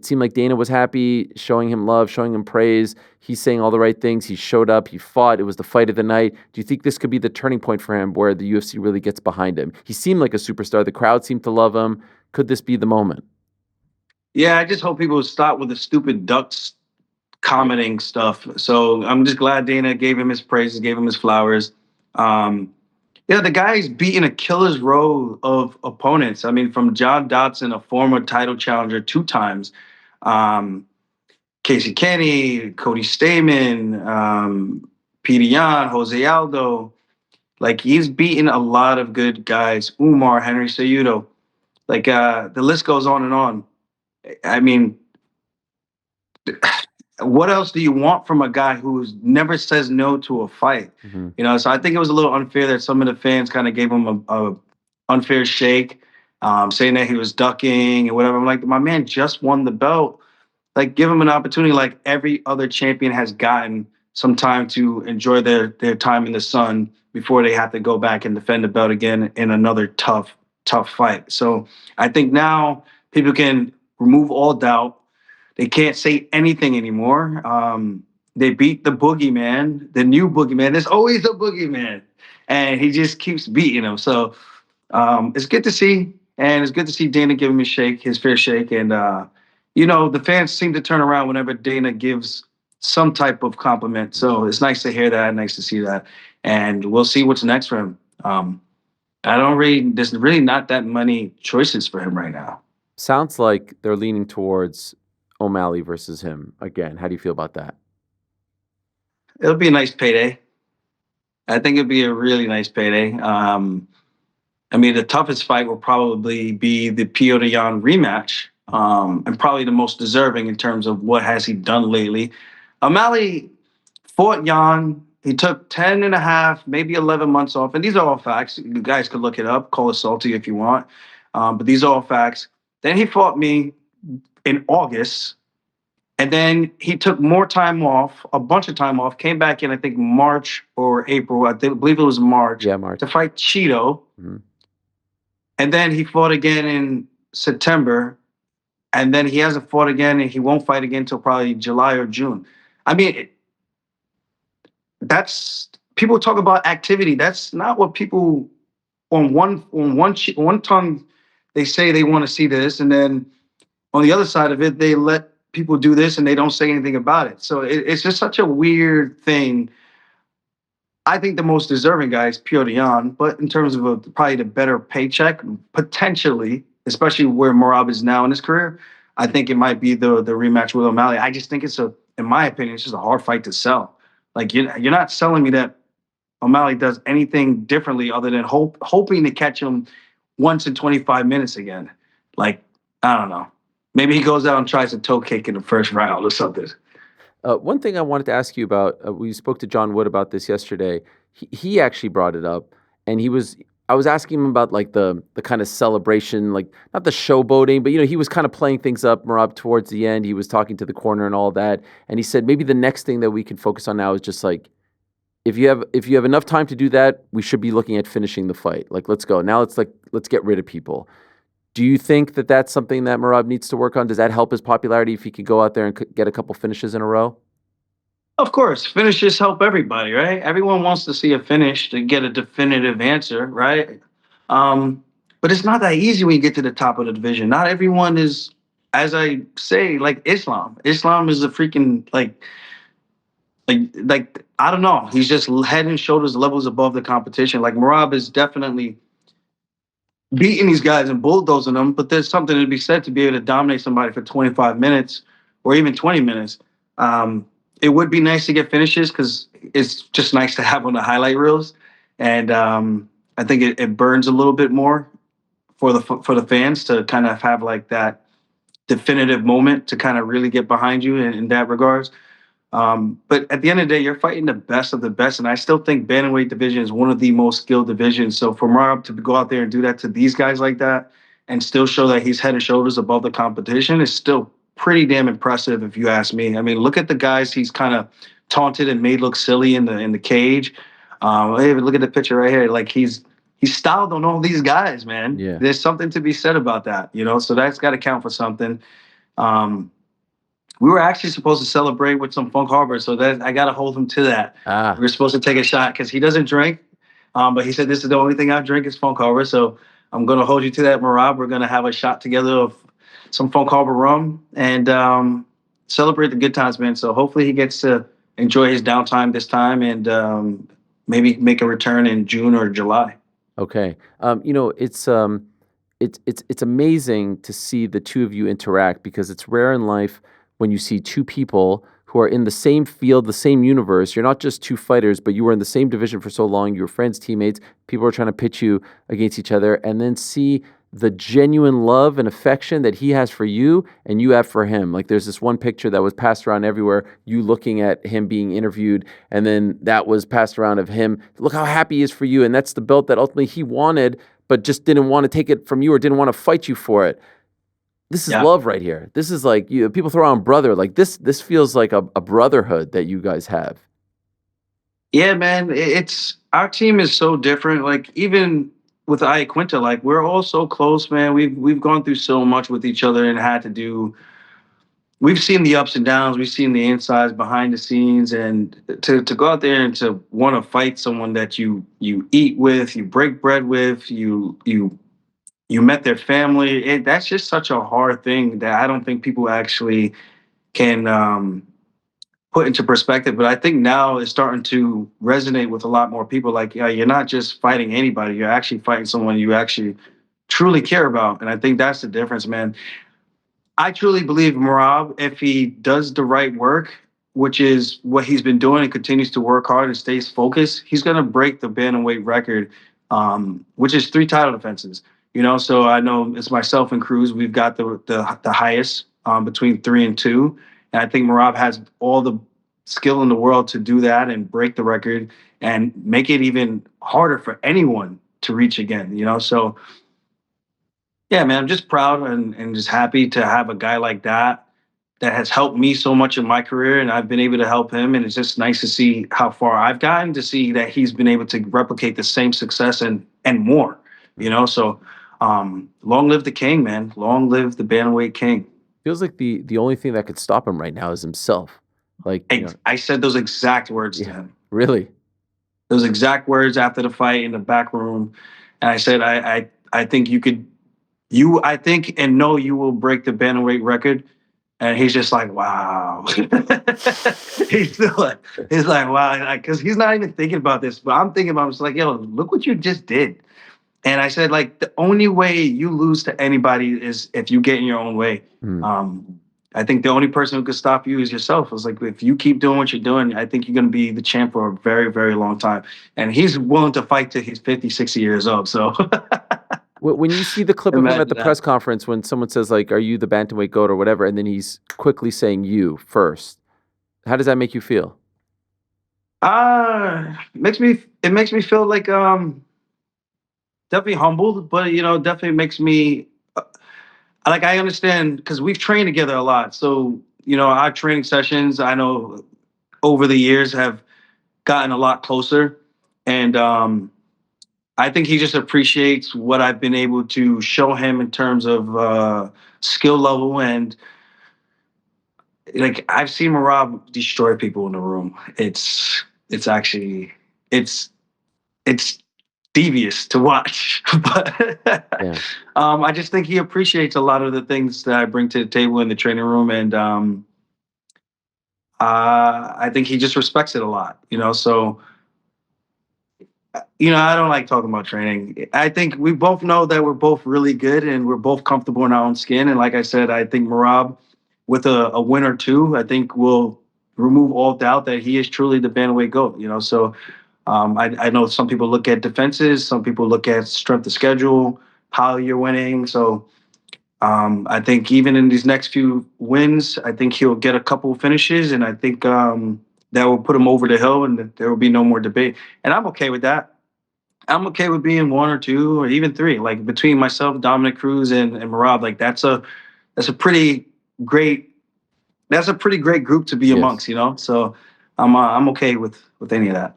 It seemed like Dana was happy, showing him love, showing him praise. He's saying all the right things. He showed up. He fought. It was the fight of the night. Do you think this could be the turning point for him where the UFC really gets behind him? He seemed like a superstar. The crowd seemed to love him. Could this be the moment? Yeah, I just hope people stop with the stupid ducks commenting stuff. So I'm just glad Dana gave him his praises, gave him his flowers. Yeah, the guy's beaten a killer's row of opponents. I mean, from John Dodson, a former title challenger 2 times, Casey Kenny, Cody Stamen, Peter Yan, Jose Aldo. Like, he's beaten a lot of good guys. Umar, Henry Cejudo. Like, the list goes on and on. I mean, what else do you want from a guy who never says no to a fight? So I think it was a little unfair that some of the fans kind of gave him a unfair shake, saying that he was ducking and whatever. I'm like, my man just won the belt. Like, give him an opportunity like every other champion has gotten some time to enjoy their time in the sun before they have to go back and defend the belt again in another tough fight. So I think now people can remove all doubt. They can't say anything anymore. They beat the boogeyman, the new boogeyman. There's always a boogeyman, and he just keeps beating him. So it's good to see, and it's good to see Dana give him his fair shake. And the fans seem to turn around whenever Dana gives some type of compliment. So it's nice to hear that, nice to see that, and we'll see what's next for him. There's really not that many choices for him right now. Sounds like they're leaning towards O'Malley versus him again. How do you feel about that? It'll be a nice payday. I think it'd be a really nice payday. I mean, the toughest fight will probably be the Petr Yan rematch, and probably the most deserving in terms of what has he done lately. O'Malley fought Yan. He took 10 and a half, maybe 11 months off. And these are all facts. You guys could look it up, call it salty if you want. But these are all facts. Then he fought me in August. And then he took more time off, a bunch of time off, came back in, I think, March or April. I believe it was March. Yeah, March. To fight Cheeto. Mm-hmm. And then he fought again in September. And then he hasn't fought again, and he won't fight again until probably July or June. I mean, that's people talk about activity. That's not what people on one tongue they say they want to see this, and then on the other side of it, they let people do this and they don't say anything about it. So it's just such a weird thing. I think the most deserving guy is Petr Yan, but in terms of probably the better paycheck, potentially, especially where Merab is now in his career, I think it might be the rematch with O'Malley. I just think in my opinion, it's just a hard fight to sell. Like, you're not selling me that O'Malley does anything differently other than hoping to catch him once in 25 minutes again. Like, I don't know. Maybe he goes out and tries a toe kick in the first round or something. One thing I wanted to ask you about, we spoke to John Wood about this yesterday. He actually brought it up, and I was asking him about like the kind of celebration, like not the showboating, but he was kind of playing things up, Merab, towards the end. He was talking to the corner and all that, and he said maybe the next thing that we can focus on now is just like if you have enough time to do that, we should be looking at finishing the fight. Like, let's go now. Let's get rid of people. Do you think that that's something that Merab needs to work on? Does that help his popularity if he could go out there and get a couple finishes in a row? Of course, finishes help everybody, right? Everyone wants to see a finish to get a definitive answer, right? But it's not that easy when you get to the top of the division. Not everyone is, as I say, like Islam. Islam is a freaking like I don't know. He's just head and shoulders levels above the competition. Like, Merab is definitely beating these guys and bulldozing them, but there's something to be said to be able to dominate somebody for 25 minutes or even 20 minutes. It would be nice to get finishes because it's just nice to have on the highlight reels. And I think it burns a little bit more for the fans to kind of have like that definitive moment to kind of really get behind you in that regards. But at the end of the day, you're fighting the best of the best. And I still think bantamweight division is one of the most skilled divisions. So for Merab to go out there and do that to these guys like that and still show that he's head and shoulders above the competition is still pretty damn impressive, if you ask me. I mean, look at the guys he's kind of taunted and made look silly in the cage. Hey, look at the picture right here. Like, he's styled on all these guys, man. Yeah. There's something to be said about that, So that's got to count for something. we were actually supposed to celebrate with some Funk Harbor, so that I got to hold him to that. We Ah, were supposed to take a shot because he doesn't drink, but he said this is the only thing I drink is Funk Harbor. So I'm gonna hold you to that, Merab. We're gonna have a shot together of some Funk Harbor rum and celebrate the good times, man. So hopefully he gets to enjoy his downtime this time and maybe make a return in June or July. okay. It's amazing to see the two of you interact because it's rare in life when you see two people who are in the same field, the same universe. You're not just two fighters, but you were in the same division for so long. You were friends, teammates. People are trying to pitch you against each other, and then see the genuine love and affection that he has for you and you have for him. Like there's this one picture that was passed around everywhere, you looking at him being interviewed, and then that was passed around of him. Look how happy he is for you, and that's the belt that ultimately he wanted but just didn't want to take it from you or didn't want to fight you for it. This is Yeah. love right here. This is like people throw on brother. Like this feels like a brotherhood that you guys have. Yeah, man. It's our team is so different. Like even with Quinta, like we're all so close, man. We've gone through so much with each other and had to do. We've seen the ups and downs. We've seen the insides, behind the scenes, and to go out there and to want to fight someone that you eat with, you break bread with, you met their family. That's just such a hard thing that I don't think people actually can put into perspective. But I think now it's starting to resonate with a lot more people. Like, yeah, you're not just fighting anybody; you're actually fighting someone you actually truly care about. And I think that's the difference, man. I truly believe Marab, if he does the right work, which is what he's been doing and continues to work hard and stays focused, he's going to break the bantamweight record, which is 3 title defenses. So I know it's myself and Cruz. We've got the highest between 3 and 2, and I think Marab has all the skill in the world to do that and break the record and make it even harder for anyone to reach again. So yeah, man, I'm just proud and just happy to have a guy like that has helped me so much in my career, and I've been able to help him. And it's just nice to see how far I've gotten, to see that he's been able to replicate the same success and more. So long live the king, man. Long live the bantamweight king. Feels like the only thing that could stop him right now is himself. Like, I said those exact words to yeah, him. really. Those exact words after the fight in the back room, and I said, I think you could, I think and know you will break the bantamweight record. And he's just like, wow. He's like, wow, because he's not even thinking about this, but I'm thinking about it. It's like, yo, look what you just did. And I said, like, the only way you lose to anybody is if you get in your own way. Mm. I think the only person who could stop you is yourself. It's like, if you keep doing what you're doing, I think you're going to be the champ for a very, very long time. And he's willing to fight till he's 50, 60 years old. So When you see the clip of him at the imagine that. press conference, when someone says like, "Are you the bantamweight goat?" or whatever, and then he's quickly saying "you" first, how does that make you feel? It makes me feel like definitely humbled, but definitely makes me like, I understand because we've trained together a lot. So our training sessions, I know over the years have gotten a lot closer, and I think he just appreciates what I've been able to show him in terms of skill level. And like, I've seen Marab destroy people in the room. It's actually it's it's devious to watch. But Yeah. I just think he appreciates a lot of the things that I bring to the table in the training room, and I think he just respects it a lot. So I don't like talking about training. I think we both know that we're both really good and we're both comfortable in our own skin. And like I said, I think Marab, with a win or two, I think will remove all doubt that he is truly the bantamweight GOAT. So I know some people look at defenses, some people look at strength of schedule, how you're winning. So I think even in these next few wins, I think he'll get a couple of finishes, and I think that will put him over the hill, and there will be no more debate. And I'm okay with that. I'm okay with being 1 or 2 or even 3. Like between myself, Dominic Cruz, and Marab, like that's a pretty great that's a pretty great group to be Yes. amongst. So I'm okay with any of that.